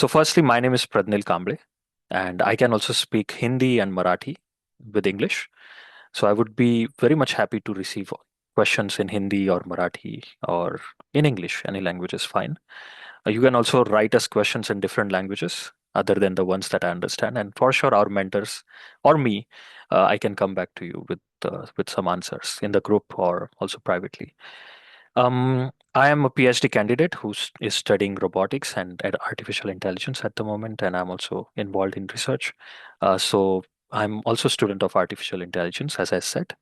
So, firstly, my name is Pradnil Kamble, and I can also speak Hindi and Marathi with English. So, I would be very much happy to receive questions in Hindi or Marathi or in English. Any language is fine. You can also write us questions in different languages other than the ones that I understand. And for sure, our mentors or me, I can come back to you with some answers in the group or also privately. I am a PhD candidate who is studying robotics and artificial intelligence at the moment, and I'm also involved in research. So I'm also a student of artificial intelligence, as I said,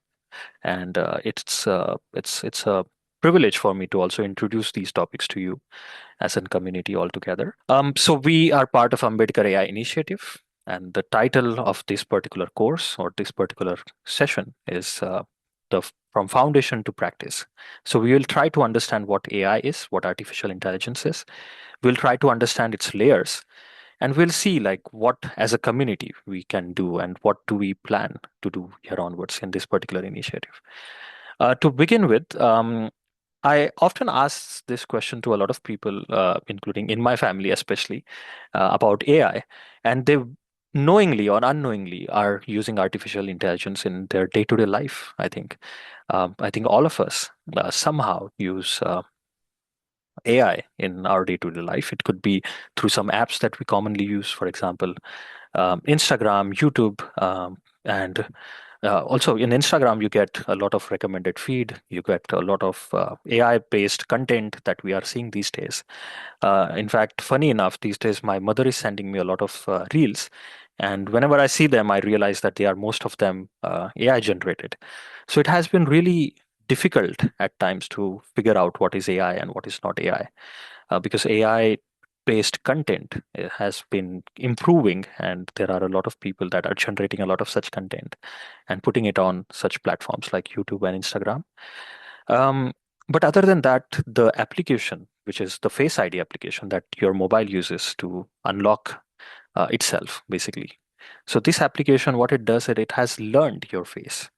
and it's a privilege for me to also introduce these topics to you as a community altogether. So we are part of Ambedkar AI initiative, and the title of this particular course or this particular session is from foundation to practice. So we will try to understand what AI is, what artificial intelligence is. We'll try to understand its layers, and we'll see like what as a community we can do and what do we plan to do here onwards in this particular initiative. To begin with, I often ask this question to a lot of people, including in my family, especially about AI, and they knowingly or unknowingly are using artificial intelligence in their day-to-day life. I think all of us somehow use AI in our day-to-day life. It could be through some apps that we commonly use, for example, Instagram, YouTube, and also in Instagram, you get a lot of recommended feed. You get a lot of AI-based content that we are seeing these days. In fact, funny enough, these days my mother is sending me a lot of reels, and whenever I see them, I realize that they are most of them AI generated. So it has been really difficult at times to figure out what is AI and what is not AI, because AI based content has been improving, and there are a lot of people that are generating a lot of such content and putting it on such platforms like YouTube and Instagram. um, but other than that, the application, which is the Face ID application that your mobile uses to unlock itself basically, so this application, what it does is it has learned your face.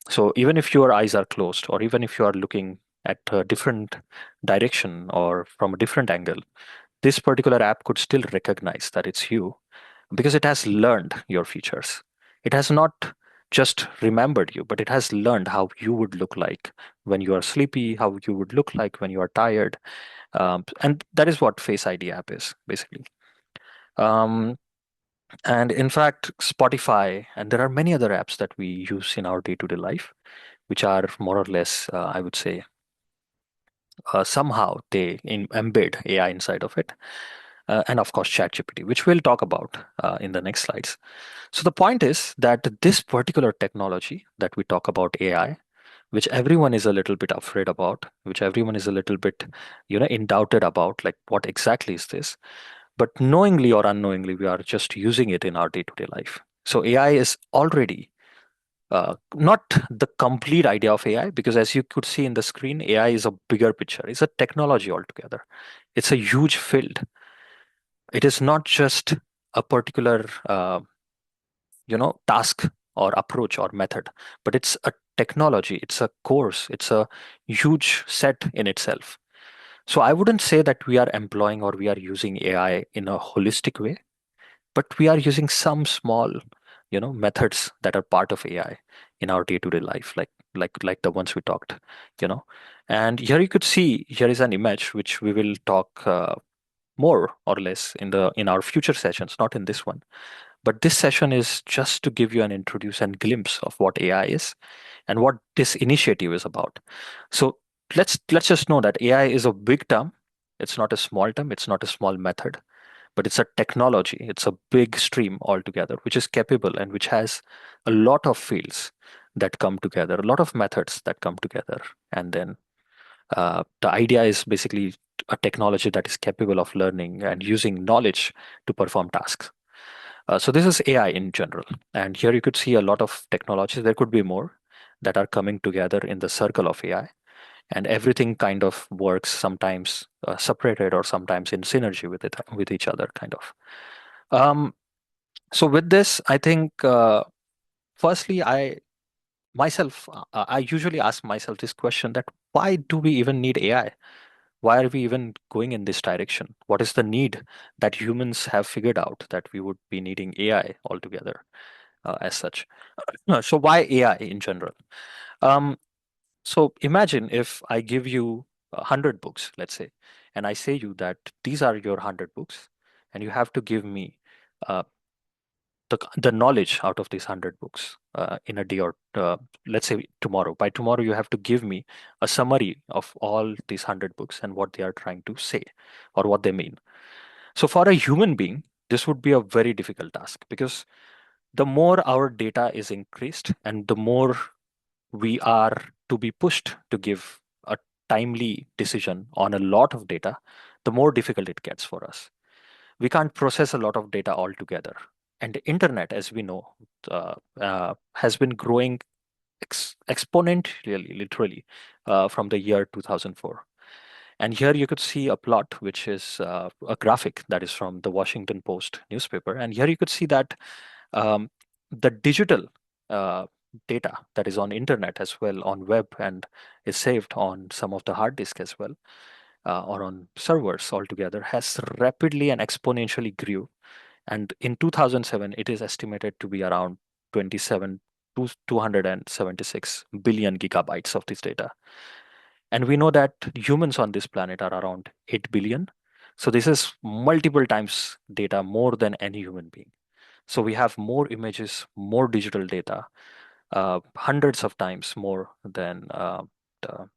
So even if your eyes are closed, or even if you are looking at a different direction or from a different angle, this particular app could still recognize that it's you because it has learned your features. It has not just remembered you, but it has learned how you would look like when you are sleepy, how you would look like when you are tired. And that is what Face ID app is basically. Um, and in fact, Spotify, and there are many other apps that we use in our day to day life, which are more or less, I would say, somehow they embed AI inside of it. And of course, ChatGPT, which we'll talk about in the next slides. So the point is that this particular technology that we talk about, AI, which everyone is a little bit afraid about, which everyone is a little bit, in doubted about, like what exactly is this? But knowingly or unknowingly, we are just using it in our day-to-day life. So AI is already not the complete idea of AI, because as you could see in the screen, AI is a bigger picture. It's a technology altogether. It's a huge field. It is not just a particular task or approach or method, but it's a technology, it's a course, it's a huge set in itself. So I wouldn't say that we are employing or we are using AI in a holistic way, but we are using some small methods that are part of AI in our day-to-day life, like the ones we talked you know and here you could see, here is an image which we will talk more or less in our future sessions, not in this one. But this session is just to give you an introduce and glimpse of what AI is and what this initiative is about. So let's just know that AI is a big term. It's not a small term. It's not a small method, but it's a technology. It's a big stream altogether, which is capable and which has a lot of fields that come together, a lot of methods that come together, and then the idea is basically a technology that is capable of learning and using knowledge to perform tasks. So this is AI in general. And here you could see a lot of technologies. There could be more that are coming together in the circle of AI. And everything kind of works sometimes separated or sometimes in synergy with each other, kind of. Um, so with this, I think firstly, I usually ask myself this question: that why do we even need AI? Why are we even going in this direction? What is the need that humans have figured out that we would be needing AI altogether as such? So why AI in general? Um, so imagine if I give you 100 books, let's say, and I say you that these are your 100 books, and you have to give me uh, the knowledge out of these 100 books in a day, or let's say tomorrow. By tomorrow, you have to give me a summary of all these 100 books and what they are trying to say or what they mean. So for a human being, this would be a very difficult task, because the more our data is increased and the more we are to be pushed to give a timely decision on a lot of data, the more difficult it gets for us. We can't process a lot of data altogether. And the internet, as we know, has been growing exponentially, literally, from the year 2004. And here you could see a plot, which is a graphic that is from the Washington Post newspaper. And here you could see that um, the digital uh, data that is on internet as well, on web, and is saved on some of the hard disk as well, or on servers altogether, has rapidly and exponentially grew. And in 2007, it is estimated to be around 27 to 276 billion gigabytes of this data. And we know that humans on this planet are around 8 billion. So this is multiple times data more than any human being. So we have more images, more digital data, hundreds of times more than the,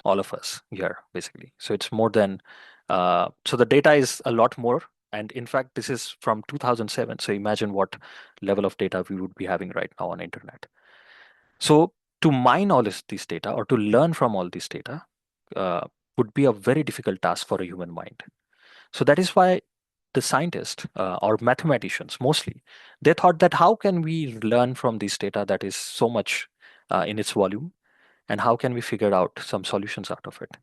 all of us here, basically. So it's more than, so the data is a lot more. And in fact, this is from 2007. So imagine what level of data we would be having right now on internet. So to mine all this data, or to learn from all this data, uh, would be a very difficult task for a human mind. So that is why the scientists or mathematicians mostly, they thought that how can we learn from this data that is so much in its volume, and how can we figure out some solutions out of it.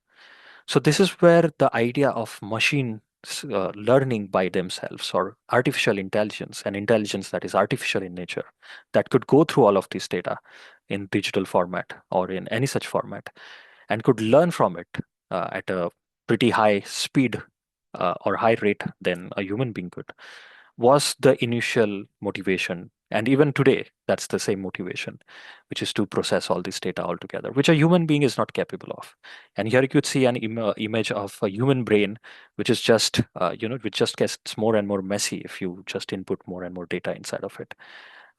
So this is where the idea of machine learning by themselves, or artificial intelligence, and intelligence that is artificial in nature, that could go through all of this data in digital format or in any such format, and could learn from it at a pretty high speed or high rate than a human being could, was the initial motivation. And even today, that's the same motivation, which is to process all this data altogether, which a human being is not capable of. And here you could see an image of a human brain, which is just, which just gets more and more messy if you just input more and more data inside of it.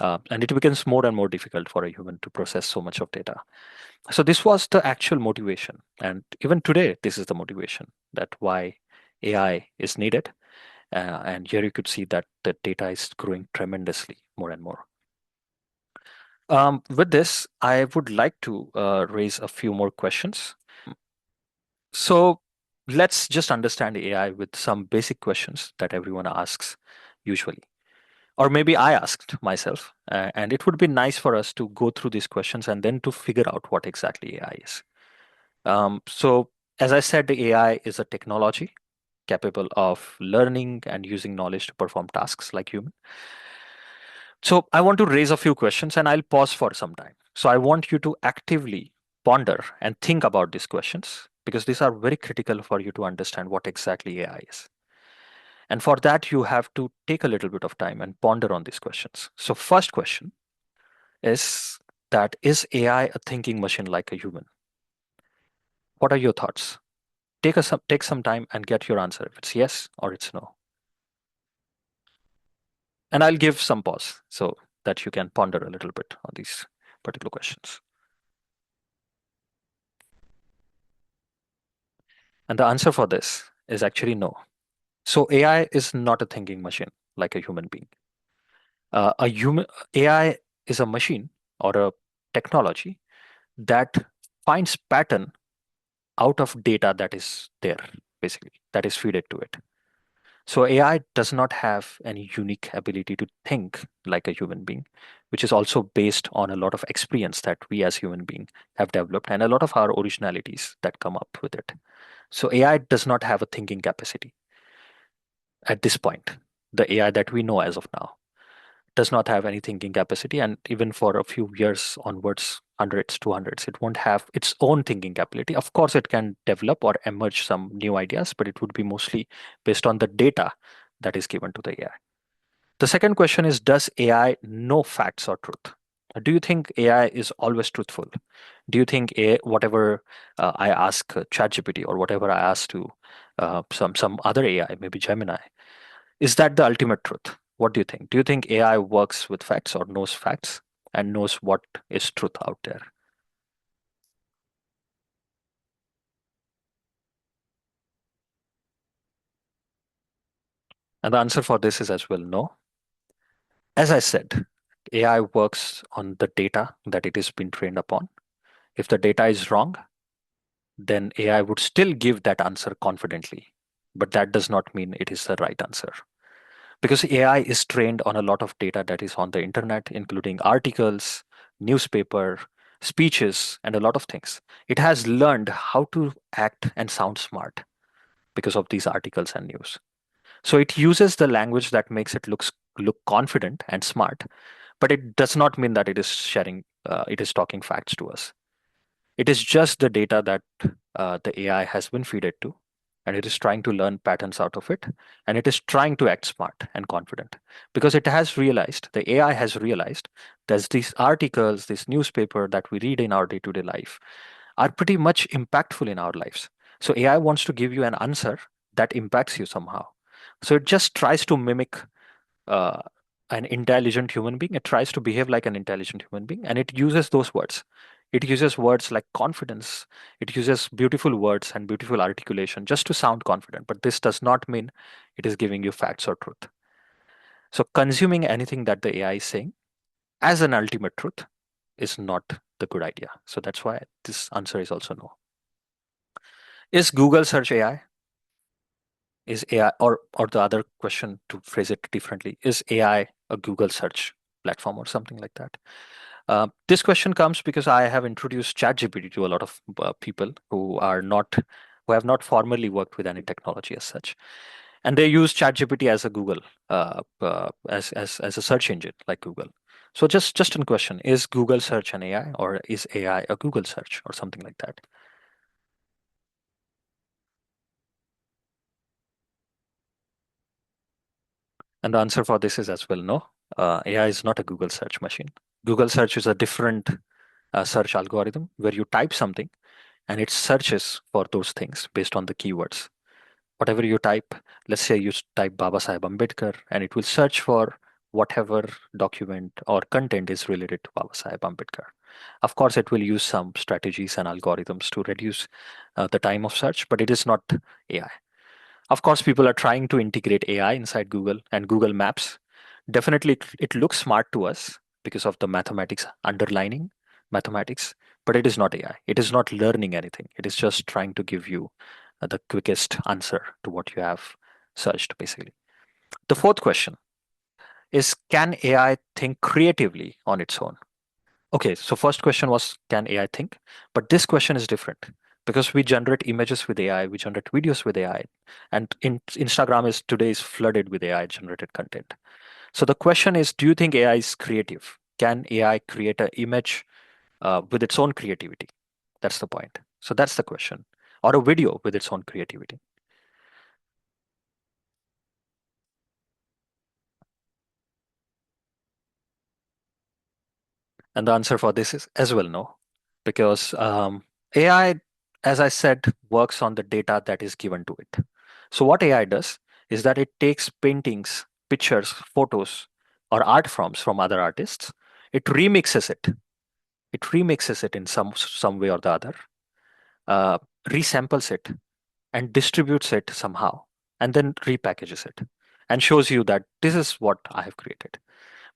And it becomes more and more difficult for a human to process so much of data. So this was the actual motivation. And even today, this is the motivation, that why AI is needed. And here you could see that the data is growing tremendously more and more. With this, I would like to raise a few more questions. So let's just understand AI with some basic questions that everyone asks usually. Or maybe I asked myself, and it would be nice for us to go through these questions and then to figure out what exactly AI is. So, as I said, the AI is a technology capable of learning and using knowledge to perform tasks like human. So, I want to raise a few questions, and I'll pause for some time. So, I want you to actively ponder and think about these questions, because these are very critical for you to understand what exactly AI is. And for that, you have to take a little bit of time and ponder on these questions. So, first question is that, is AI a thinking machine like a human? What are your thoughts? Take some time and get your answer, if it's yes or it's no. And I'll give some pause so that you can ponder a little bit on these particular questions. And the answer for this is actually no. So AI is not a thinking machine like a human being. A human AI is a machine or a technology that finds pattern out of data that is there, basically, that is fed to it. So AI does not have any unique ability to think like a human being, which is also based on a lot of experience that we as human beings have developed, and a lot of our originalities that come up with it. So AI does not have a thinking capacity at this point, the AI that we know as of now. does not have any thinking capacity, and even for a few years onwards, hundreds, 200s, it won't have its own thinking capability. Of course, it can develop or emerge some new ideas, but it would be mostly based on the data that is given to the AI. The second question is, does AI know facts or truth? Do you think AI is always truthful? Do you think whatever I ask ChatGPT, or whatever I ask to some other AI, maybe Gemini, is that the ultimate truth? What do you think? Do you think AI works with facts or knows facts and knows what is truth out there? And the answer for this is as well no. As I said, AI works on the data that it has been trained upon. If the data is wrong, then AI would still give that answer confidently. But that does not mean it is the right answer. Because AI is trained on a lot of data that is on the internet, including articles, newspaper, speeches, and a lot of things. It has learned how to act and sound smart because of these articles and news. So it uses the language that makes it look confident and smart, but it does not mean that it is it is talking facts to us. It is just the data that the AI has been fed it to, and it is trying to learn patterns out of it, and it is trying to act smart and confident because it has realized, the AI has realized, that these articles, this newspaper that we read in our day to day life are pretty much impactful in our lives. So AI wants to give you an answer that impacts you somehow. So it just tries to mimic uh, an intelligent human being. It tries to behave like an intelligent human being, and it uses those words. It uses words like confidence. It uses beautiful words and beautiful articulation just to sound confident. But this does not mean it is giving you facts or truth. So consuming anything that the AI is saying as an ultimate truth is not the good idea. So that's why this answer is also no. Is Google search AI? Is AI, or the other question to phrase it differently, is AI a Google search platform or something like that? This question comes because I have introduced ChatGPT to a lot of people who have not formally worked with any technology as such, and they use ChatGPT as a Google, as a search engine like Google. So just in question, is Google search an AI, or is AI a Google search or something like that? And the answer for this is as well no. AI is not a Google search machine. Google search is a different search algorithm where you type something and it searches for those things based on the keywords. Whatever you type, let's say you type Baba Sahib Ambedkar, and it will search for whatever document or content is related to Baba Sahib Ambedkar. Of course, it will use some strategies and algorithms to reduce the time of search, but it is not AI. Of course, people are trying to integrate AI inside Google and Google Maps. Definitely, it looks smart to us because of the mathematics underlining mathematics, but it is not AI. It is not learning anything. It is just trying to give you the quickest answer to what you have searched, basically. The fourth question is, can AI think creatively on its own? Okay, so first question was, can AI think? But this question is different because we generate images with AI, we generate videos with AI, and Instagram is today is flooded with AI generated content. So the question is, do you think AI is creative? Can AI create an image with its own creativity? That's the point. So that's the question. Or a video with its own creativity. And the answer for this is as well no, because AI, as I said, works on the data that is given to it. So what AI does is that it takes paintings, pictures, photos, or art forms from other artists. It remixes it. It remixes it in some way or the other, resamples it, and distributes it somehow, and then repackages it, and shows you that this is what I have created.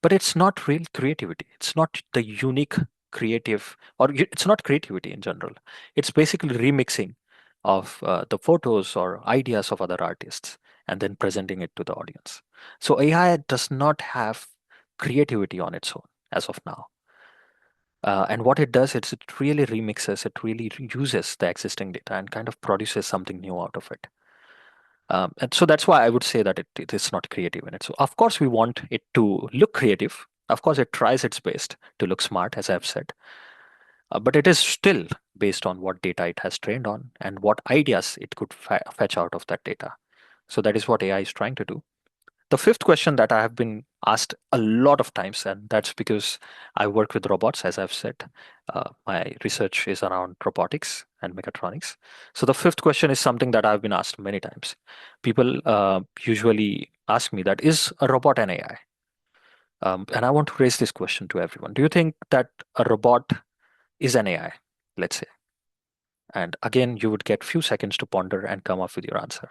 But it's not real creativity. It's not the unique creative, or it's not creativity in general. It's basically remixing of the photos or ideas of other artists and then presenting it to the audience. So AI does not have creativity on its own as of now. And what it does is it really remixes, it really uses the existing data and kind of produces something new out of it. And so that's why I would say that it is not creative in it. So of course we want it to look creative. Of course it tries its best to look smart, as I've said. But it is still based on what data it has trained on and what ideas it could fetch out of that data. So that is what AI is trying to do. The fifth question that I have been asked a lot of times, and that's because I work with robots, as I've said. My research is around robotics and mechatronics. So the fifth question is something that I've been asked many times. People usually ask me that, is a robot an AI? And I want to raise this question to everyone. Do you think that a robot is an AI? Let's say. And again, you would get few seconds to ponder and come up with your answer.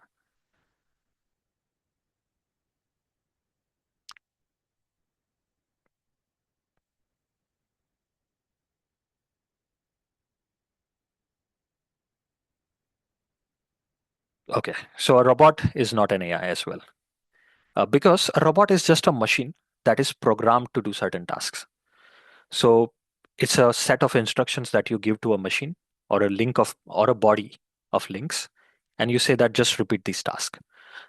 Okay, so a robot is not an AI as well. Because a robot is just a machine that is programmed to do certain tasks. So it's a set of instructions that you give to a machine or a link of or a body of links, and you say that just repeat this task.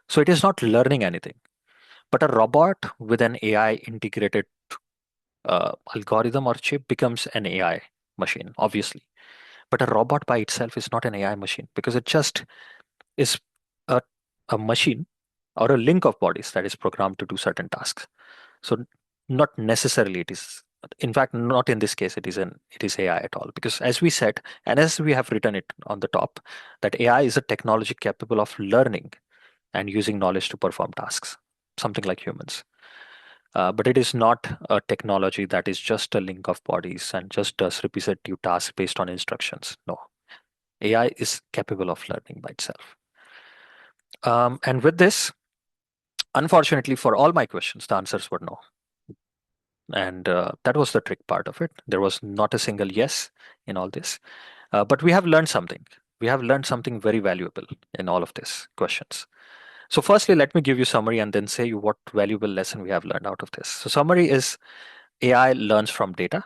So it is not learning anything. But a robot with an AI integrated algorithm or chip becomes an AI machine, obviously. But a robot by itself is not an AI machine because it just is a, a machine or a link of bodies that is programmed to do certain tasks. So not necessarily it is. In fact, not in this case. It is AI at all because, as we said, and as we have written it on the top, that AI is a technology capable of learning and using knowledge to perform tasks, something like humans. But it is not a technology that is just a link of bodies and just does repetitive tasks based on instructions. No, AI is capable of learning by itself. And with this, unfortunately, for all my questions, the answers were no. And that was the trick part of it. There was not a single yes in all this. But we have learned something. We have learned something very valuable in all of these questions. So, firstly, let me give you summary and then say you what valuable lesson we have learned out of this. So, summary is AI learns from data.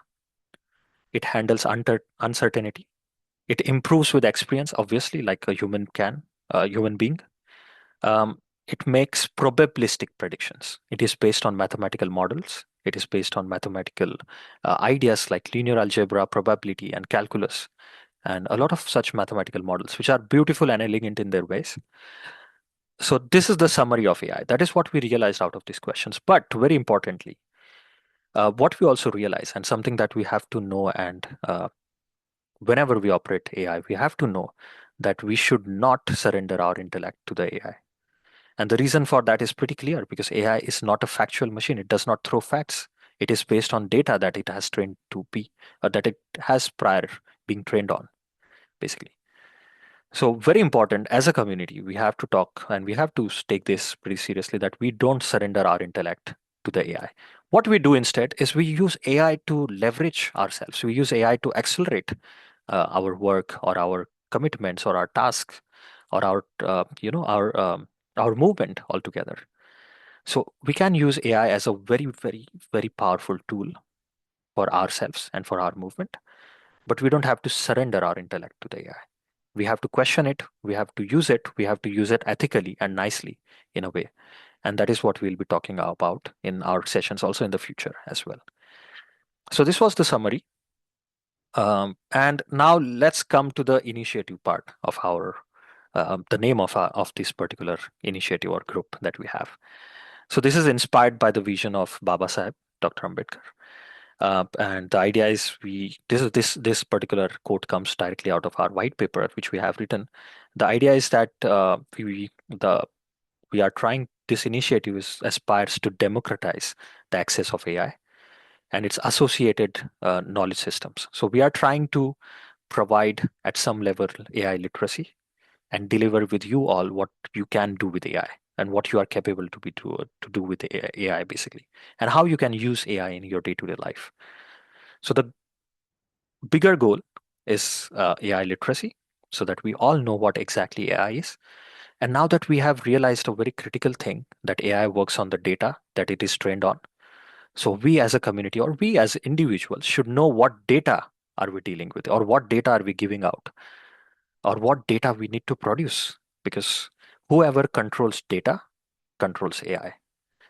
It handles uncertainty. It improves with experience, obviously, like a human can, a human being. It makes probabilistic predictions. It is based on mathematical models. It is based on mathematical ideas like linear algebra, probability, and calculus, and a lot of such mathematical models, which are beautiful and elegant in their ways. So, this is the summary of AI. That is what we realized out of these questions. But very importantly, what we also realize, and something that we have to know, and whenever we operate AI, we have to know that we should not surrender our intellect to the AI. And the reason for that is pretty clear because AI is not a factual machine. It does not throw facts. It is based on data that it has trained to be, that it has prior being trained on, basically. So, very important as a community, we have to talk and we have to take this pretty seriously that we don't surrender our intellect to the AI. What we do instead is we use AI to leverage ourselves. We use AI to accelerate our work or our commitments or our tasks or our movement altogether. So we can use AI as a very, very, very powerful tool for ourselves and for our movement, but we don't have to surrender our intellect to the AI. We have to question it, we have to use it, we have to use it ethically and nicely in a way. And that is what we'll be talking about in our sessions also in the future as well. So this was the summary. And now let's come to the initiative part of our the name of this particular initiative or group that we have. So this is inspired by the vision of Baba Sahib, Dr. Ambedkar. And the idea is this particular quote comes directly out of our white paper, which we have written. The idea is that we are trying this initiative aspires to democratize the access of AI and its associated knowledge systems. So we are trying to provide at some level AI literacy and deliver with you all what you can do with AI and what you are capable to do with AI basically, and how you can use AI in your day-to-day life. So the bigger goal is AI literacy, so that we all know what exactly AI is. And now that we have realized a very critical thing that AI works on the data that it is trained on, so we as a community or we as individuals should know what data are we dealing with or what data are we giving out or what data we need to produce because whoever controls data controls AI.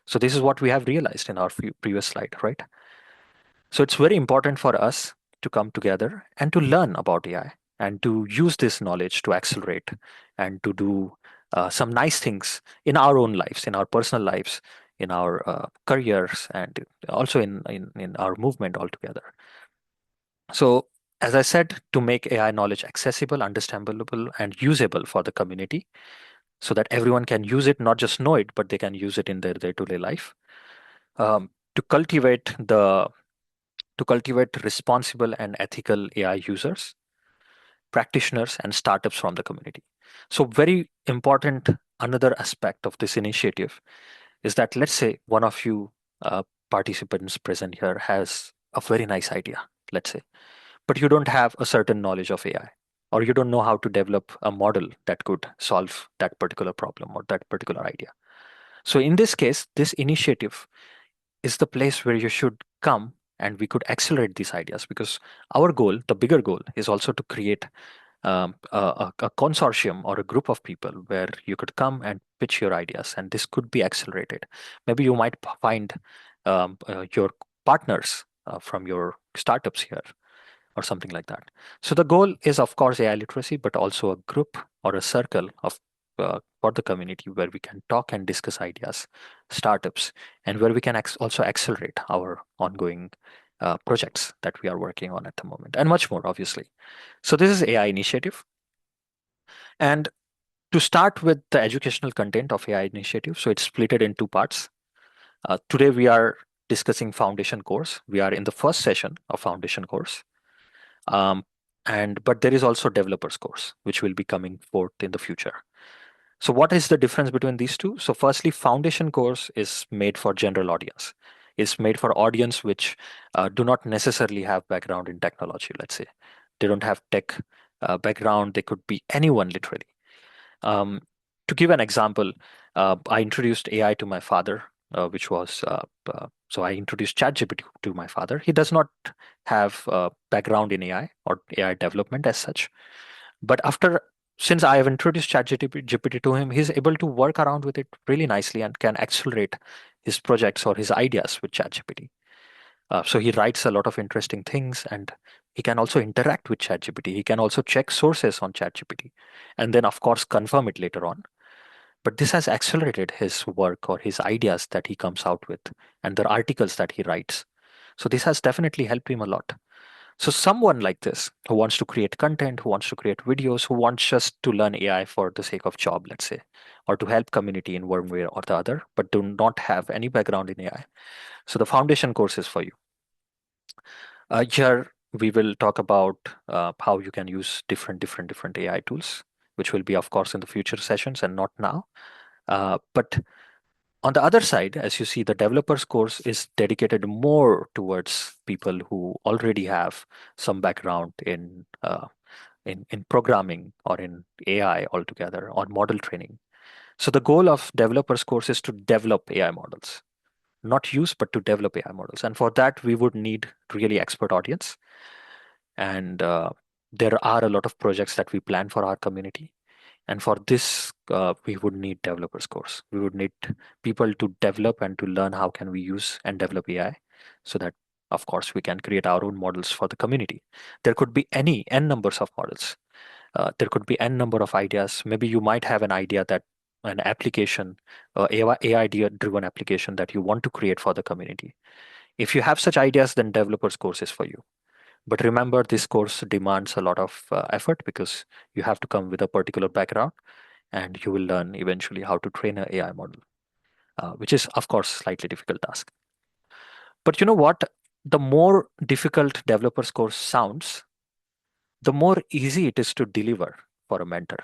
So this is what we have realized in our previous slide, right? So it's very important for us to come together and to learn about AI and to use this knowledge to accelerate and to do some nice things in our own lives, in our personal lives, in our careers, and also in our movement altogether. So, as I said, to make AI knowledge accessible, understandable, and usable for the community so that everyone can use it, not just know it, but they can use it in their day-to-day life. Um, to cultivate the to cultivate responsible and ethical AI users, practitioners, and startups from the community. So, very important another aspect of this initiative is that let's say one of you uh, participants present here has a very nice idea, let's say, but you don't have a certain knowledge of AI, or you don't know how to develop a model that could solve that particular problem or that particular idea. So, in this case, this initiative is the place where you should come and we could accelerate these ideas because our goal, the bigger goal, is also to create a consortium or a group of people where you could come and pitch your ideas and this could be accelerated. Maybe you might find your partners from your startups here or something like that. So the goal is, of course, AI literacy, but also a group or a circle of for the community where we can talk and discuss ideas, startups, and where we can also accelerate our ongoing projects that we are working on at the moment, and much more, obviously. So this is AI initiative, and to start with the educational content of AI initiative, so it's split it in two parts. Today we are discussing foundation course. We are in the first session of foundation course. Um, and but there is also developers course which will be coming forth in the future. So what is the difference between these two? So firstly, foundation course is made for general audience. It's made for audience which do not necessarily have background in technology. Let's say they don't have tech background. They could be anyone literally. um, to give an example, I introduced AI to my father, which was so I introduced ChatGPT to my father. He does not have background in AI or AI development as such, but since I have introduced ChatGPT to him, he's able to work around with it really nicely and can accelerate his projects or his ideas with ChatGPT. So he writes a lot of interesting things and he can also interact with ChatGPT. He can also check sources on ChatGPT and then, of course, confirm it later on. But this has accelerated his work or his ideas that he comes out with and the articles that he writes. So this has definitely helped him a lot. So someone like this who wants to create content, who wants to create videos, who wants just to learn AI for the sake of job, let's say, or to help community in one way or the other, but do not have any background in AI. So the foundation course is for you. Here we will talk about how you can use different AI tools, which will be, of course, in the future sessions and not now. But on the other side, as you see, the developers course is dedicated more towards people who already have some background in programming or in AI altogether or model training. So the goal of developers course is to develop AI models, not use, but to develop AI models. And for that, we would need really expert audience. And there are a lot of projects that we plan for our community. And for this, we would need developers course. We would need people to develop and to learn how can we use and develop AI so that, of course, we can create our own models for the community. There could be n numbers of models. There could be n number of ideas. Maybe you might have an idea that an application, AI driven application that you want to create for the community. If you have such ideas, then developers course is for you. But remember, this course demands a lot of effort because you have to come with a particular background and you will learn eventually how to train an AI model, which is, of course, slightly difficult task. But you know what? The more difficult developers course sounds, the more easy it is to deliver for a mentor.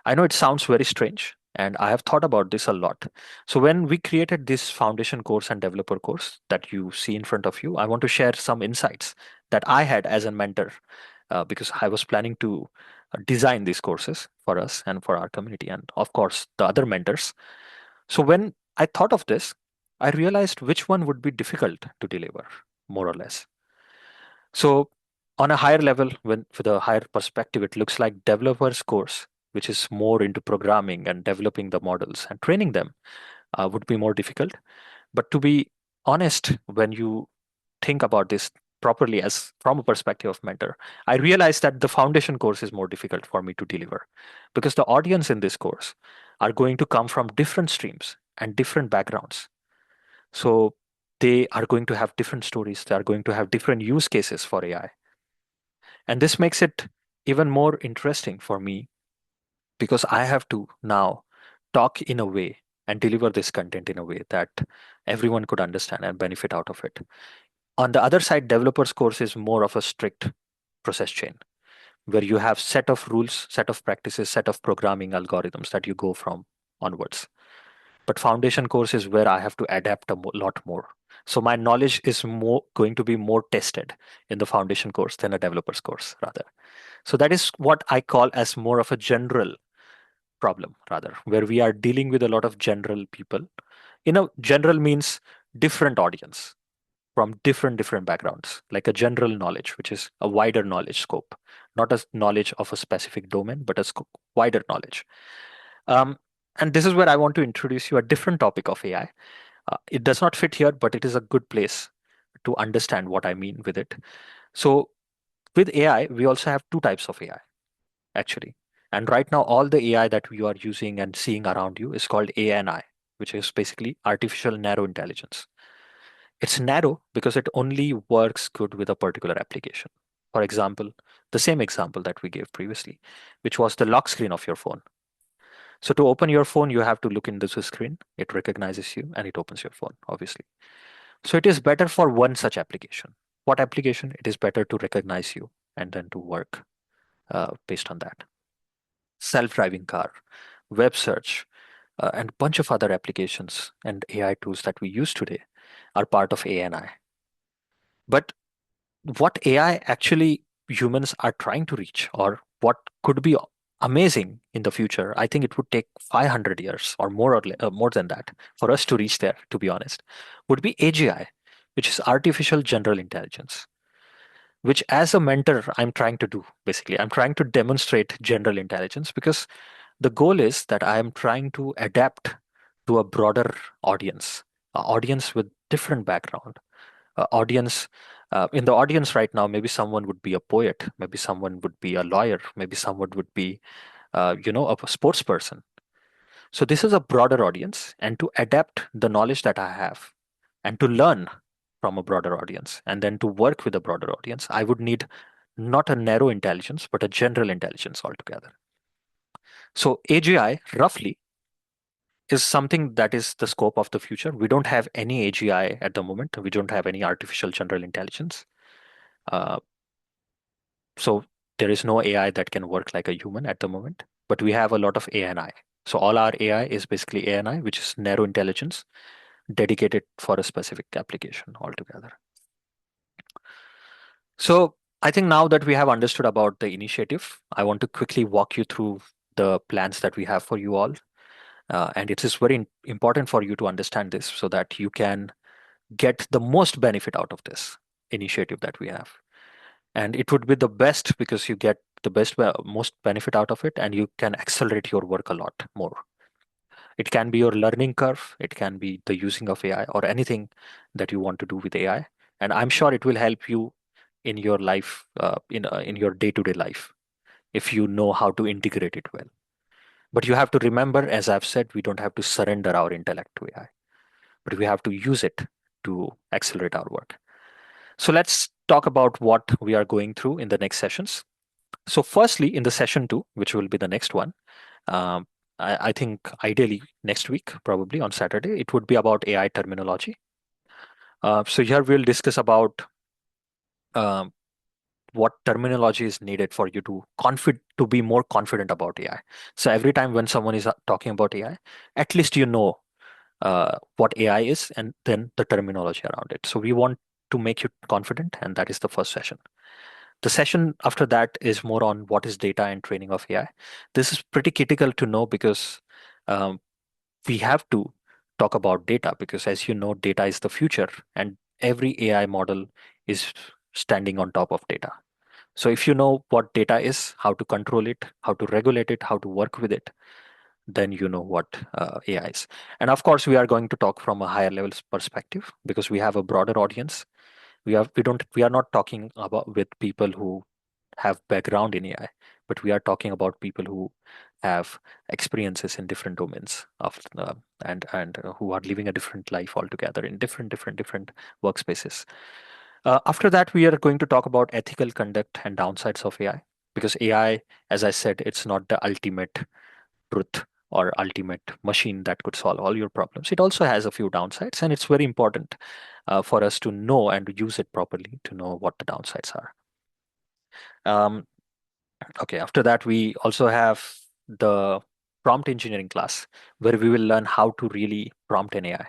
I know it sounds very strange, and I have thought about this a lot. So when we created this foundation course and developer course that you see in front of you, I want to share some insights that I had as a mentor because I was planning to design these courses for us and for our community, and of course the other mentors. So when I thought of this, I realized which one would be difficult to deliver, more or less. So on a higher level, when with a higher perspective, it looks like developers course which is more into programming and developing the models and training them, would be more difficult. But to be honest, when you think about this properly as from a perspective of mentor, I realized that the foundation course is more difficult for me to deliver because the audience in this course are going to come from different streams and different backgrounds. So they are going to have different stories, they are going to have different use cases for AI. And this makes it even more interesting for me because I have to now talk in a way and deliver this content in a way that everyone could understand and benefit out of it. On the other side, developers course is more of a strict process chain where you have set of rules, set of practices, set of programming algorithms that you go from onwards. But foundation course is where I have to adapt a lot more. So my knowledge is more going to be more tested in the foundation course than a developer's course rather. So that is what I call as more of a general problem rather, where we are dealing with a lot of general people. General means different audience from different backgrounds, like a general knowledge, which is a wider knowledge scope, not a knowledge of a specific domain, but a wider knowledge. Um, and this is where I want to introduce you a different topic of AI. It does not fit here, but it is a good place to understand what I mean with it. So with AI, we also have two types of AI actually. And right now, all the AI that we are using and seeing around you is called ANI, which is basically artificial narrow intelligence. It's narrow because it only works good with a particular application. For example, the same example that we gave previously, which was the lock screen of your phone. So to open your phone, you have to look into the screen. It recognizes you and it opens your phone, obviously. So it is better for one such application. What application? It is better to recognize you and then to work based on that. Self-driving car, web search, and a bunch of other applications and AI tools that we use today are part of ANI. But what AI actually humans are trying to reach, or what could be amazing in the future, I think it would take 500 years or more than that for us to reach there, to be honest, would be AGI, which is artificial general intelligence, which as a mentor, I'm trying to do. Basically, I'm trying to demonstrate general intelligence because the goal is that I am trying to adapt to a broader audience, an audience with different background, audience in the audience right now, maybe someone would be a poet, maybe someone would be a lawyer, maybe someone would be a sports person. So this is a broader audience, and to adapt the knowledge that I have and to learn from a broader audience and then to work with a broader audience, I would need not a narrow intelligence but a general intelligence altogether. So AGI roughly is something that is the scope of the future. We don't have any AGI at the moment. We don't have any artificial general intelligence. Uh, So there is no AI that can work like a human at the moment, but we have a lot of ANI. So all our AI is basically ANI, which is narrow intelligence dedicated for a specific application altogether. So I think now that we have understood about the initiative, I want to quickly walk you through the plans that we have for you all. And it is very important for you to understand this so that you can get the most benefit out of this initiative that we have. And it would be the best because you get the most benefit out of it and you can accelerate your work a lot more. It can be your learning curve, it can be the using of AI or anything that you want to do with AI, and I'm sure it will help you in your life, in your day-to-day life, if you know how to integrate it well. But you have to remember, as I've said, we don't have to surrender our intellect to AI, but we have to use it to accelerate our work. So let's talk about what we are going through in the next sessions. So, firstly, in the session two, which will be the next one, um, I think ideally next week, probably on Saturday, it would be about AI terminology. So here we'll discuss about um, what terminology is needed for you to be more confident about AI. So every time when someone is talking about AI, at least you know what AI is and then the terminology around it. So we want to make you confident, and that is the first session. The session after that is more on what is data and training of AI. This is pretty critical to know because um, we have to talk about data because, as you know, data is the future and every AI model is standing on top of data. So if you know what data is, how to control it, how to regulate it, how to work with it, then you know what AI is. And of course, we are going to talk from a higher level perspective because we have a broader audience. We are not talking about with people who have background in AI, but we are talking about people who have experiences in different domains of and who are living a different life altogether in different workspaces. After that, we are going to talk about ethical conduct and downsides of AI because AI, as I said, it's not the ultimate truth or ultimate machine that could solve all your problems. It also has a few downsides, and it's very important for us to know and use it properly to know what the downsides are. Um, okay, after that, we also have the prompt engineering class where we will learn how to really prompt an AI,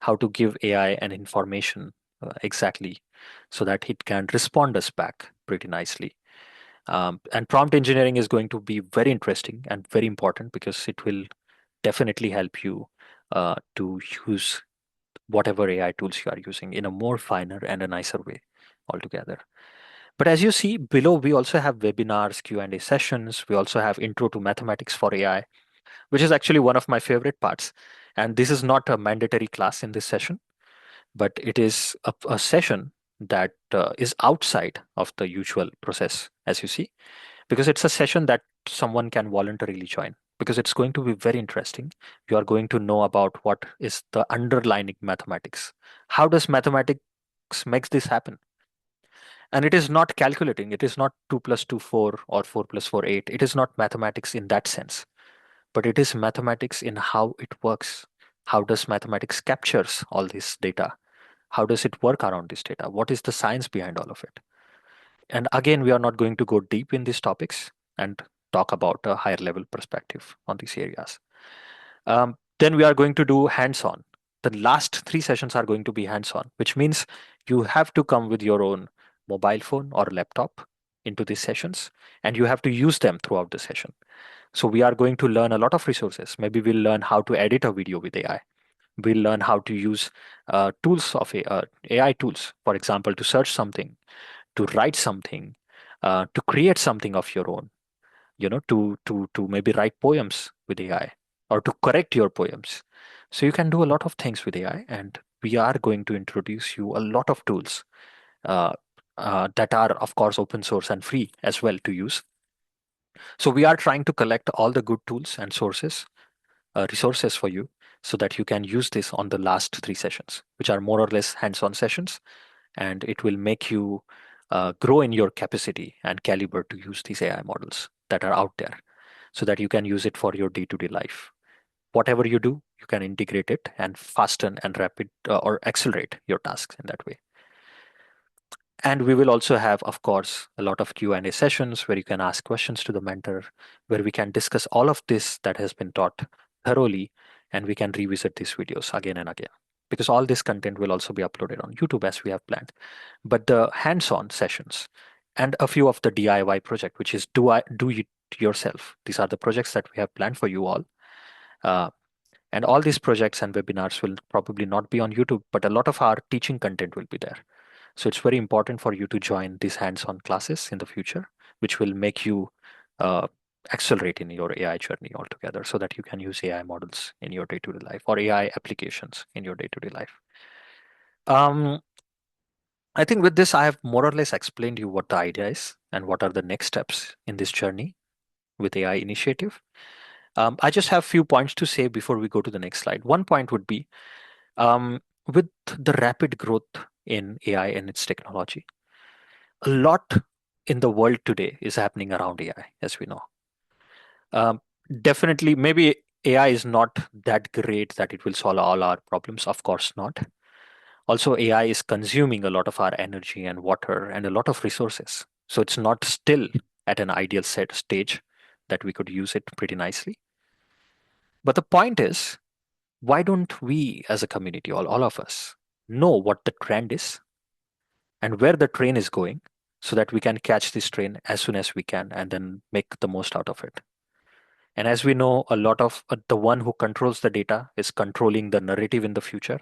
how to give AI an information exactly so that it can respond us back pretty nicely. And prompt engineering is going to be very interesting and very important because it will definitely help you to use whatever AI tools you are using in a more finer and a nicer way altogether. But as you see below, we also have webinars, Q&A sessions. We also have Intro to Mathematics for AI, which is actually one of my favorite parts. And this is not a mandatory class in this session, but it is a session that is outside of the usual process, as you see, because it's a session that someone can voluntarily join because it's going to be very interesting. You are going to know about what is the underlying mathematics. How does mathematics makes this happen? And it is not calculating. It is not 2 plus 2, 4 or 4 plus 4, 8. It is not mathematics in that sense, but it is mathematics in how it works. How does mathematics captures all this data? How does it work around this data? What is the science behind all of it? And again, we are not going to go deep in these topics and talk about a higher level perspective on these areas. Then we are going to do hands on. The last three sessions are going to be hands on, which means you have to come with your own mobile phone or laptop into these sessions and you have to use them throughout the session. So we are going to learn a lot of resources. Maybe we'll learn how to edit a video with AI. We'll learn how to use tools of AI tools, for example, to search something, to write something, to create something of your own, to maybe write poems with AI or to correct your poems. So you can do a lot of things with AI, and we are going to introduce you a lot of tools uh, that are, of course, open source and free as well to use. So we are trying to collect all the good tools and resources for you so that you can use this on the last three sessions, which are more or less hands-on sessions, and it will make you grow in your capacity and caliber to use these AI models that are out there so that you can use it for your day-to-day life. Whatever you do, you can integrate it and fasten and rapid or accelerate your tasks in that way. And we will also have, of course, a lot of Q&A sessions where you can ask questions to the mentor, where we can discuss all of this that has been taught thoroughly, and we can revisit these videos again and again. Because all this content will also be uploaded on YouTube as we have planned. But the hands-on sessions and a few of the DIY project, which is do it yourself. These are the projects that we have planned for you all. Uh, and all these projects and webinars will probably not be on YouTube, but a lot of our teaching content will be there. So it's very important for you to join these hands-on classes in the future, which will make you uh, accelerate in your AI journey altogether so that you can use AI models in your day-to-day life or AI applications in your day-to-day life. Um, I think with this, I have more or less explained you what the idea is and what are the next steps in this journey with AI initiative. I just have a few points to say before we go to the next slide. One point would be with the rapid growth in AI and its technology, a lot in the world today is happening around AI, as we know. Um, Definitely, maybe AI is not that great that it will solve all our problems. Of course not. Also, AI is consuming a lot of our energy and water and a lot of resources. So it's not still at an ideal set stage that we could use it pretty nicely. But the point is, why don't we as a community, all of us, know what the trend is and where the train is going so that we can catch this train as soon as we can and then make the most out of it. And as we know, a lot of the one who controls the data is controlling the narrative in the future.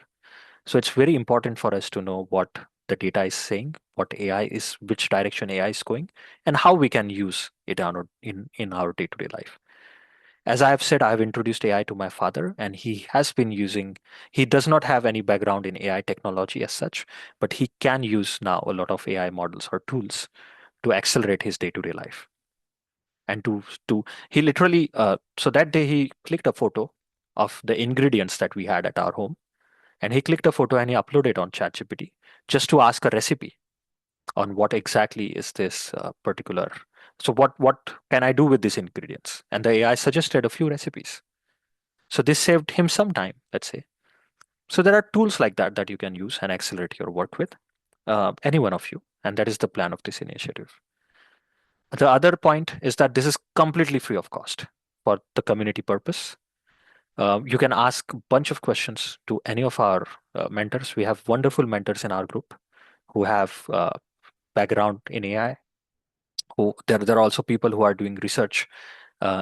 So it's very important for us to know what the data is saying, what AI is, which direction AI is going, and how we can use it in our day-to-day life. As I have said, I have introduced AI to my father, and he does not have any background in AI technology as such, but he can use now a lot of AI models or tools to accelerate his day-to-day life. And he literally, so that day he clicked a photo of the ingredients that we had at our home, and he clicked a photo and he uploaded on ChatGPT just to ask a recipe on what exactly is this particular. So what can I do with these ingredients? And the AI suggested a few recipes. So this saved him some time, let's say. So there are tools like that that you can use and accelerate your work with, any one of you. And that is the plan of this initiative. The other point is that this is completely free of cost for the community purpose. You can ask a bunch of questions to any of our mentors. We have wonderful mentors in our group who have background in AI. There are also people who are doing research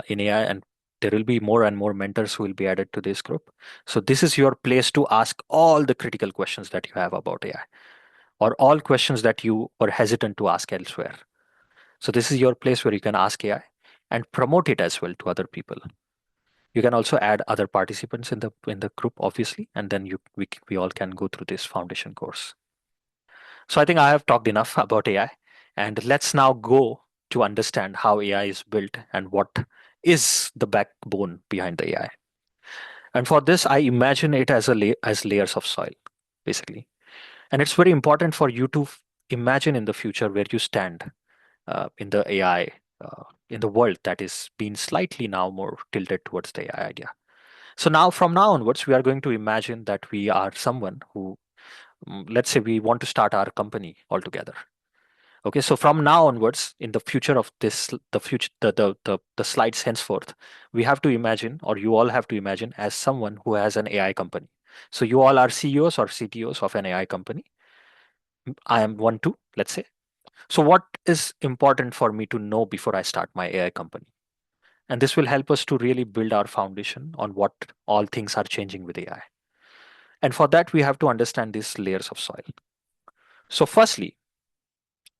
in AI, and there will be more and more mentors who will be added to this group. So this is your place to ask all the critical questions that you have about AI, or all questions that you were hesitant to ask elsewhere. So this is your place where you can ask AI and promote it as well to other people. You can also add other participants in the group, obviously, and then we all can go through this foundation course. So I think I have talked enough about AI, and let's now go to understand how AI is built and what is the backbone behind the AI. And for this, I imagine it as as layers of soil, basically. And it's very important for you to imagine in the future where you stand in the AI, in the world that is being slightly now more tilted towards the AI idea. So now, from now onwards, we are going to imagine that we are someone who, let's say, we want to start our company altogether. Okay, so from now onwards, in the future of this, the future, the slides henceforth, we have to imagine, or you all have to imagine, as someone who has an AI company. So you all are CEOs or CTOs of an AI company. I am one too, let's say. So what is important for me to know before I start my AI company? And this will help us to really build our foundation on what all things are changing with AI. And for that, we have to understand these layers of soil. So firstly,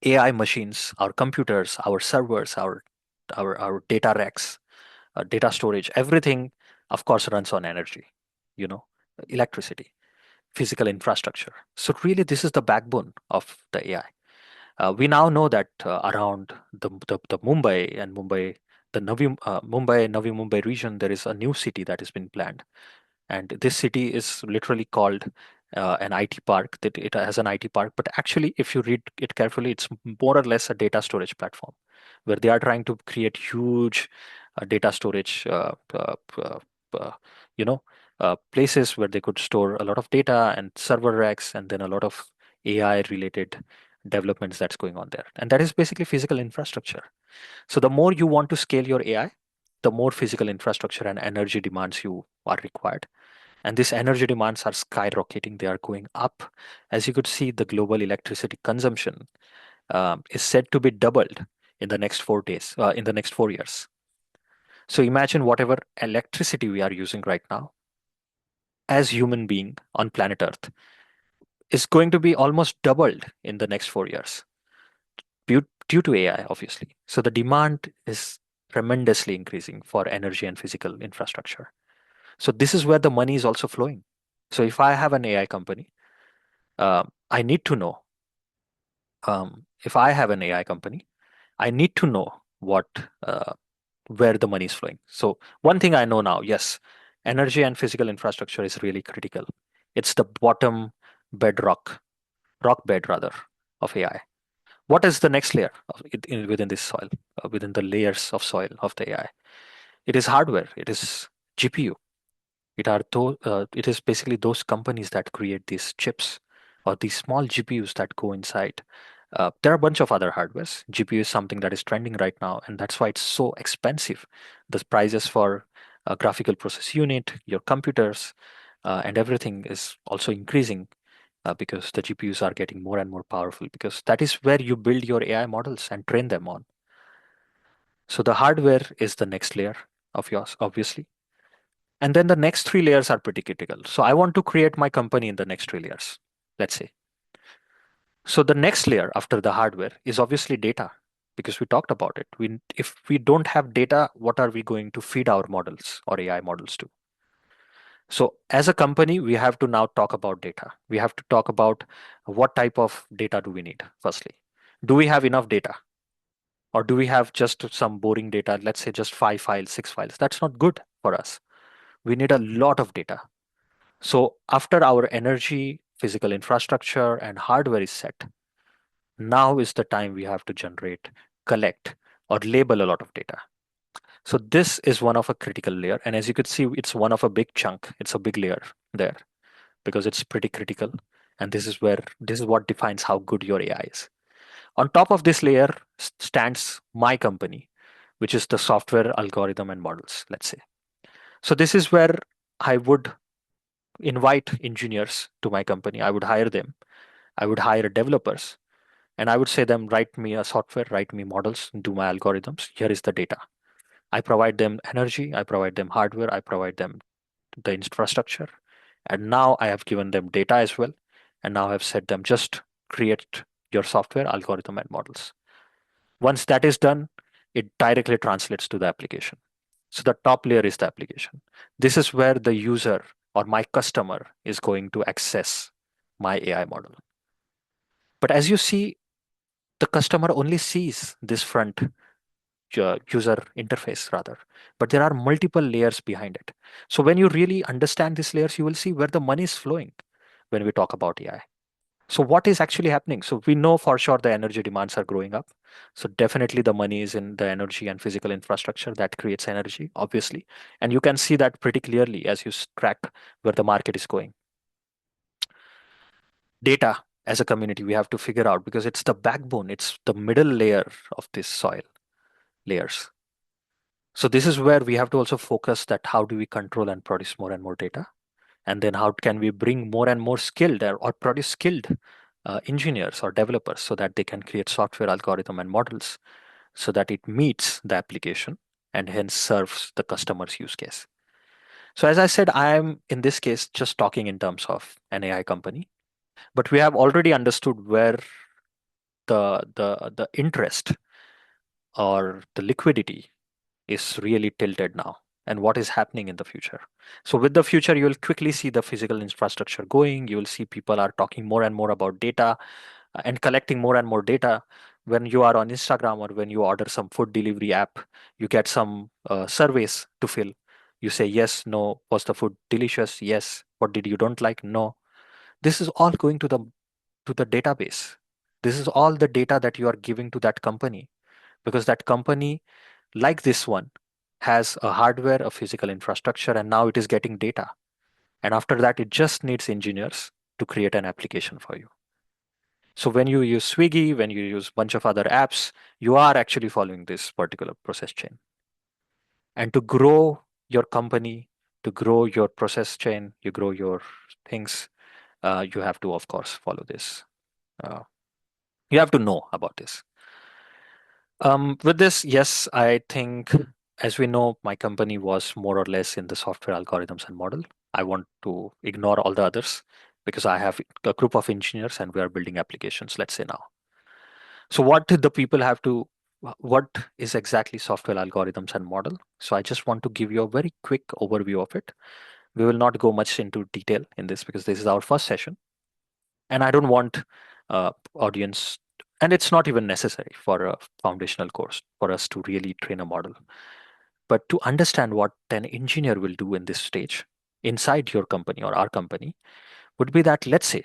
AI machines, our computers, our servers, our data racks, data storage, everything, of course, runs on energy, you know, electricity, physical infrastructure. So really, this is the backbone of the AI. We now know that around the Mumbai and Navi Mumbai region, there is a new city that has been planned, and this city is literally called an IT park. That it has an IT park, but actually, if you read it carefully, it's more or less a data storage platform, where they are trying to create huge data storage, uh, you know, places where they could store a lot of data and server racks, and then a lot of AI related developments that's going on there. And that is basically physical infrastructure. So the more you want to scale your AI, the more physical infrastructure and energy demands you are required. And these energy demands are skyrocketing, they are going up. As you could see, the global electricity consumption is said to be doubled in the next 4 days, in the next 4 years. So imagine whatever electricity we are using right now as human being on planet Earth is going to be almost doubled in the next 4 years due to AI, obviously. So the demand is tremendously increasing for energy and physical infrastructure. So this is where the money is also flowing. So if I have an AI company, I need to know, if I have an AI company, I need to know what where the money is flowing. So one thing I know now, yes, energy and physical infrastructure is really critical. It's the bottom bedrock, rock bed rather, of AI. What is the next layer within this soil, within the layers of soil of the AI? It is hardware. It is GPU. It is basically those companies that create these chips or these small GPUs that go inside. There are a bunch of other hardwares. GPU is something that is trending right now, and that's why it's so expensive. The prices for a graphical process unit, your computers, and everything is also increasing because the GPUs are getting more and more powerful, because that is where you build your AI models and train them on. So the hardware is the next layer of yours, obviously. And then the next three layers are pretty critical. So I want to create my company in the next 3 layers, let's say. So the next layer after the hardware is obviously data, because we talked about it. If we don't have data, what are we going to feed our models or AI models to? So as a company, we have to now talk about data. We have to talk about what type of data do we need, firstly. Do we have enough data? Or do we have just some boring data, let's say just 5 files, 6 files? That's not good for us. We need a lot of data. So after our energy, physical infrastructure, and hardware is set, now is the time we have to generate, collect, or label a lot of data. So this is one of a critical layer. And as you could see, it's one of a big chunk. It's a big layer there because it's pretty critical. And this is what defines how good your AI is. On top of this layer stands my company, which is the software, algorithm, and models, let's say. So this is where I would invite engineers to my company. I would hire them. I would hire developers. And I would say them, write me a software, write me models, do my algorithms. Here is the data. I provide them energy, I provide them hardware, I provide them the infrastructure. And now I have given them data as well. And now I've said them, just create your software, algorithm, and models. Once that is done, it directly translates to the application. So the top layer is the application. This is where the user or my customer is going to access my AI model. But as you see, the customer only sees this front user interface rather, but there are multiple layers behind it. So when you really understand these layers, you will see where the money is flowing when we talk about AI. So what is actually happening? So we know for sure the energy demands are growing up. So definitely the money is in the energy and physical infrastructure that creates energy, obviously. And you can see that pretty clearly as you track where the market is going. Data as a community, we have to figure out because it's the backbone, it's the middle layer of this soil layers. So this is where we have to also focus that how do we control and produce more and more data? And then how can we bring more and more skilled or produce skilled engineers or developers so that they can create software algorithm and models so that it meets the application and hence serves the customer's use case. So as I said, I am in this case just talking in terms of an AI company, but we have already understood where the interest or the liquidity is really tilted now and what is happening in the future. So with the future, you will quickly see the physical infrastructure going. You will see people are talking more and more about data and collecting more and more data. When you are on Instagram or when you order some food delivery app, you get some surveys to fill. You say yes, no. Was the food delicious? Yes. What did you don't like? No. This is all going to the database. This is all the data that you are giving to that company because that company, like this one, has a hardware, a physical infrastructure, and now it is getting data. And after that, it just needs engineers to create an application for you. So when you use Swiggy, when you use a bunch of other apps, you are actually following this particular process chain. And to grow your company, to grow your process chain, you grow your things, you have to, of course, follow this. Uh, you have to know about this. With this, yes, I think as we know, my company was more or less in the software algorithms and model. I want to ignore all the others because I have a group of engineers and we are building applications, let's say now. So what did the people have to, what is exactly software algorithms and model? So I just want to give you a very quick overview of it. We will not go much into detail in this because this is our first session. And I don't want audience, and it's not even necessary for a foundational course for us to really train a model. But to understand what an engineer will do in this stage inside your company or our company would be that let's say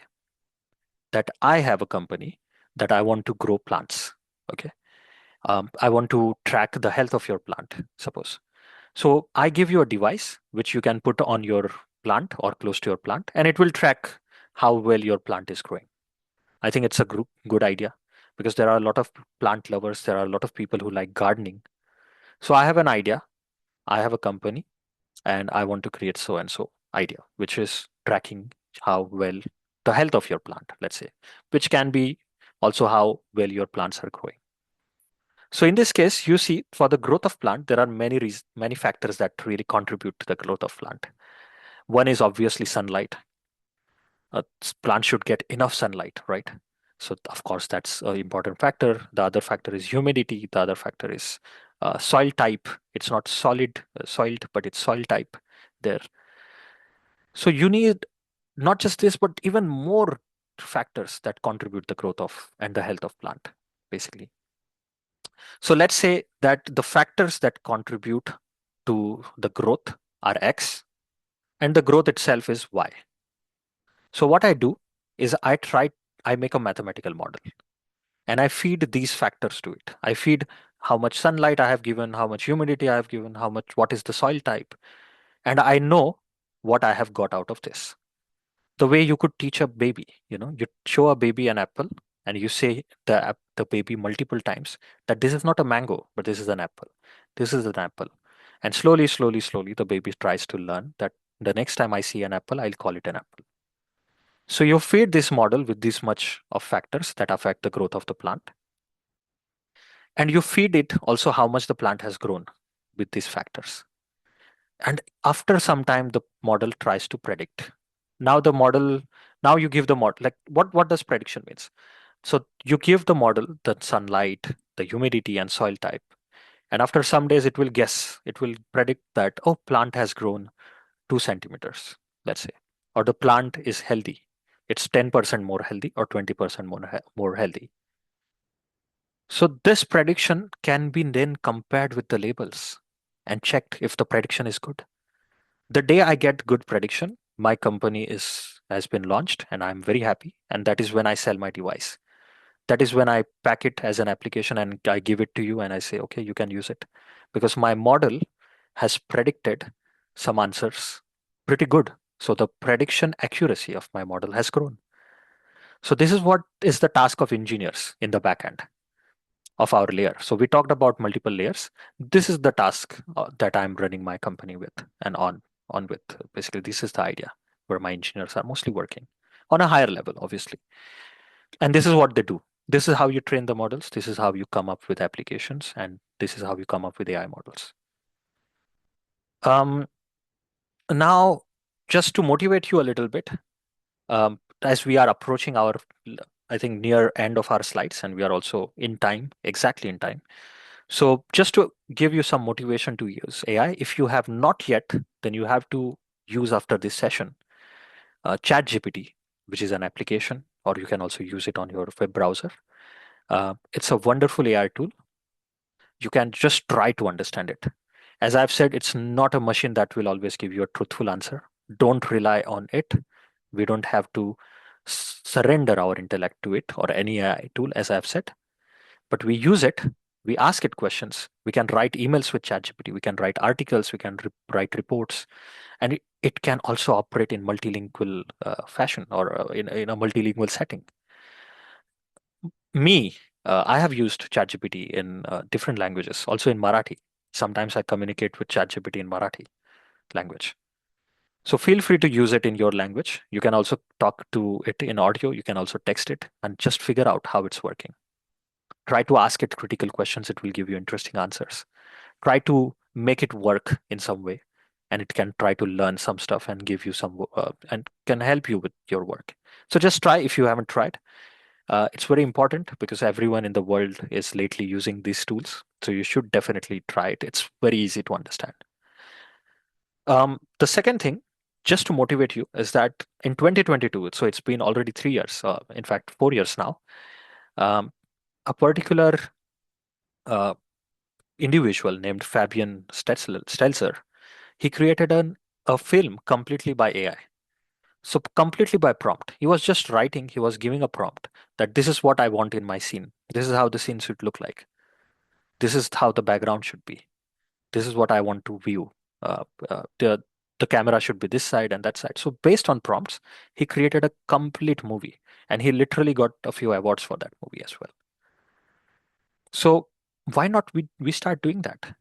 that I have a company that I want to grow plants. Okay. I want to track the health of your plant, suppose. So I give you a device which you can put on your plant or close to your plant, and it will track how well your plant is growing. I think it's a good idea because there are a lot of plant lovers. There are a lot of people who like gardening. So I have an idea. I have a company and I want to create so and so idea, which is tracking how well the health of your plant, let's say, which can be also how well your plants are growing. So in this case, you see for the growth of plant, there are many factors that really contribute to the growth of plant. One is obviously sunlight. A plant should get enough sunlight, right? So of course that's an important factor. The other factor is humidity. The other factor is soil type. It's not solid soiled, but it's soil type there. So you need not just this, but even more factors that contribute the growth of and the health of plant, basically. So let's say that the factors that contribute to the growth are X and the growth itself is Y. So what I do is I make a mathematical model and I feed these factors to it. I feed how much sunlight I have given, how much humidity I have given, what is the soil type, and I know what I have got out of this. The way you could teach a baby, you show a baby an apple and you say the baby multiple times that this is not a mango, but this is an apple. This is an apple. And slowly, slowly, slowly, the baby tries to learn that the next time I see an apple, I'll call it an apple. So you feed this model with this much of factors that affect the growth of the plant. And you feed it also how much the plant has grown with these factors. And after some time, the model tries to predict. Now the model, now you give the model, like what does prediction means? So you give the model the sunlight, the humidity and soil type. And after some days, it will predict that, oh, plant has grown 2 centimeters, let's say, or the plant is healthy. It's 10% more healthy or 20% more healthy. So this prediction can be then compared with the labels and checked if the prediction is good. The day I get good prediction, my company is has been launched and I'm very happy. And that is when I sell my device. That is when I pack it as an application and I give it to you and I say, okay, you can use it. Because my model has predicted some answers pretty good. So the prediction accuracy of my model has grown. So this is what is the task of engineers in the backend of our layer. So we talked about multiple layers. This is the task that I'm running my company with and on with. Basically, this is the idea where my engineers are mostly working on a higher level, obviously. And this is what they do. This is how you train the models. This is how you come up with applications, and this is how you come up with AI models. Um, Now, just to motivate you a little bit, as we are approaching our, I think, near end of our slides, and we are also in time, exactly in time. So just to give you some motivation to use AI, if you have not yet, then you have to use after this session ChatGPT, which is an application, or you can also use it on your web browser. It's a wonderful AI tool. You can just try to understand it. As I've said, it's not a machine that will always give you a truthful answer. Don't rely on it. We don't have to surrender our intellect to it or any AI tool, as I've said, but we use it. We ask it questions. We can write emails with ChatGPT. We can write articles. We can write reports, and it can also operate in multilingual fashion or in a multilingual setting. Me, I have used ChatGPT in different languages, also in Marathi. Sometimes I communicate with ChatGPT in Marathi language. So feel free to use it in your language. You can also talk to it in audio. You can also text it and just figure out how it's working. Try to ask it critical questions. It will give you interesting answers. Try to make it work in some way, and it can try to learn some stuff and give you some and can help you with your work. So just try if you haven't tried. It's very important because everyone in the world is lately using these tools. So you should definitely try it. It's very easy to understand. The second thing, just to motivate you, is that in 2022, so it's been already 3 years, in fact, 4 years now, um, a particular uh, individual named Fabian Stelzer, he created a film completely by AI. So completely by prompt. He was just writing, he was giving a prompt that this is what I want in my scene. This is how the scene should look like. This is how the background should be. This is what I want to view. Uh, the camera should be this side and that side. So based on prompts, he created a complete movie, and he literally got a few awards for that movie as well. So why not we start doing that?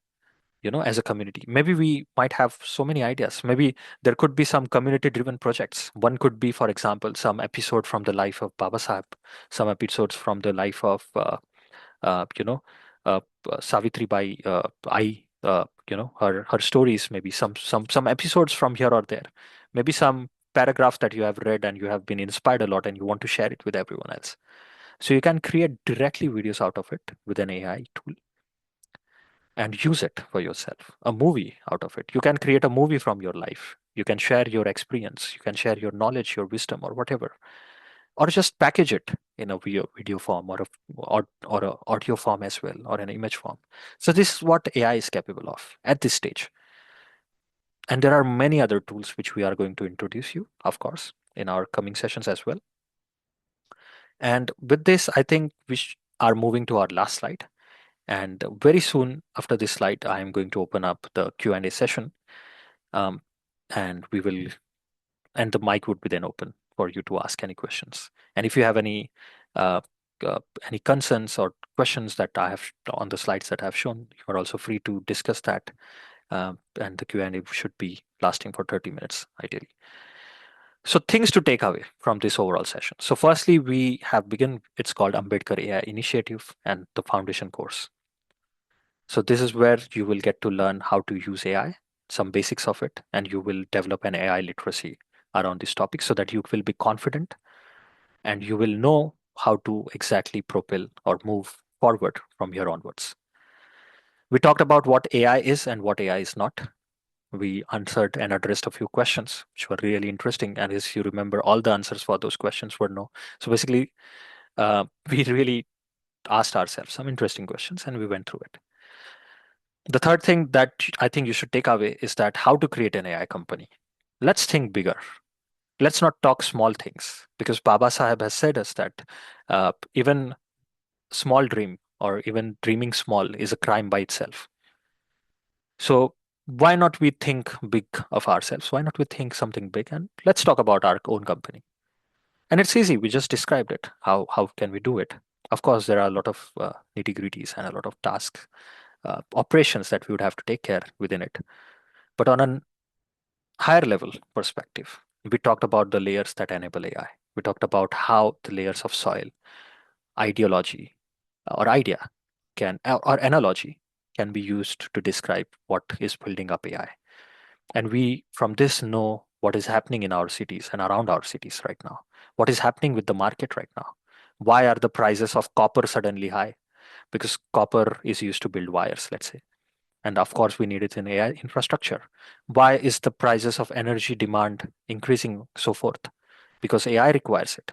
As a community, maybe we might have so many ideas. Maybe there could be some community driven projects. One could be, for example, some episode from the life of Baba Sahib, some episodes from the life of uh, you know uh, Savitri Bai, I her stories, maybe some episodes from here or there, maybe some paragraph that you have read and you have been inspired a lot and you want to share it with everyone else. So you can create directly videos out of it with an AI tool and use it for yourself. A movie out of it. You can create a movie from your life. You can share your experience. You can share your knowledge, your wisdom, or whatever, or just package it in a video form or a audio form as well, or an image form. So this is what AI is capable of at this stage. And there are many other tools which we are going to introduce you, of course, in our coming sessions as well. And with this, I think are moving to our last slide. And very soon after this slide, I am going to open up the Q&A session. Um, and we will, and the mic would be then open for you to ask any questions. And if you have uh, any concerns or questions that I have on the slides that I've shown, you are also free to discuss that. And the Q&A should be lasting for 30 minutes, ideally. So things to take away from this overall session. So firstly, we have begun, it's called Ambedkar AI Initiative and the foundation course. So this is where you will get to learn how to use AI, some basics of it, and you will develop an AI literacy around this topic so that you will be confident and you will know how to exactly propel or move forward from here onwards. We talked about what AI is and what AI is not. We answered and addressed a few questions which were really interesting. And as you remember, all the answers for those questions were no. So basically, we really asked ourselves some interesting questions and we went through it. The third thing that I think you should take away is that how to create an AI company. Let's think bigger. Let's not talk small things because Baba Sahib has said us that even small dream or even dreaming small is a crime by itself. So why not we think big of ourselves? Why not we think something big and let's talk about our own company? And it's easy. We just described it. How can we do it? Of course, there are a lot of nitty gritties and a lot of tasks, operations that we would have to take care within it. But on a higher level perspective, we talked about the layers that enable AI. We talked about how the layers of soil, ideology, or idea or analogy can be used to describe what is building up AI. And we, from this, know what is happening in our cities and around our cities right now. What is happening with the market right now? Why are the prices of copper suddenly high? Because copper is used to build wires, let's say. And of course, we need it in AI infrastructure. Why is the prices of energy demand increasing so forth? Because AI requires it.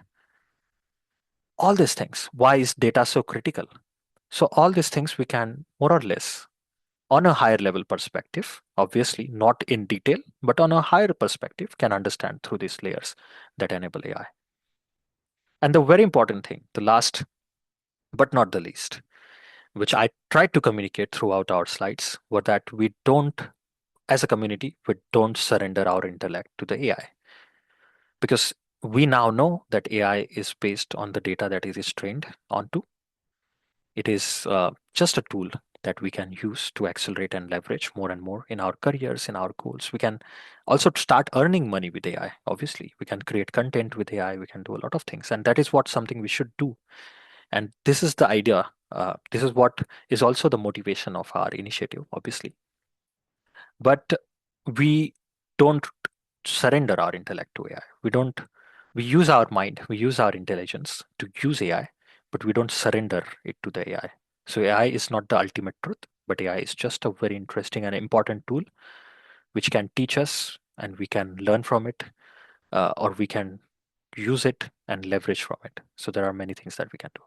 All these things. Why is data so critical? So all these things we can more or less on a higher level perspective, obviously not in detail, but on a higher perspective can understand through these layers that enable AI. And the very important thing, the last but not the least, which I tried to communicate throughout our slides, were that we don't, as a community, we don't surrender our intellect to the AI. Because we now know that AI is based on the data that it is trained onto. It is just a tool that we can use to accelerate and leverage more and more in our careers, in our goals. We can also start earning money with AI. Obviously, we can create content with AI. We can do a lot of things, and that is what something we should do. And this is the idea. This is what is also the motivation of our initiative, obviously. But we don't surrender our intellect to AI. We don't. We use our mind. We use our intelligence to use AI, but we don't surrender it to the AI. So AI is not the ultimate truth, but AI is just a very interesting and important tool which can teach us and we can learn from it, or we can use it and leverage from it. So there are many things that we can do.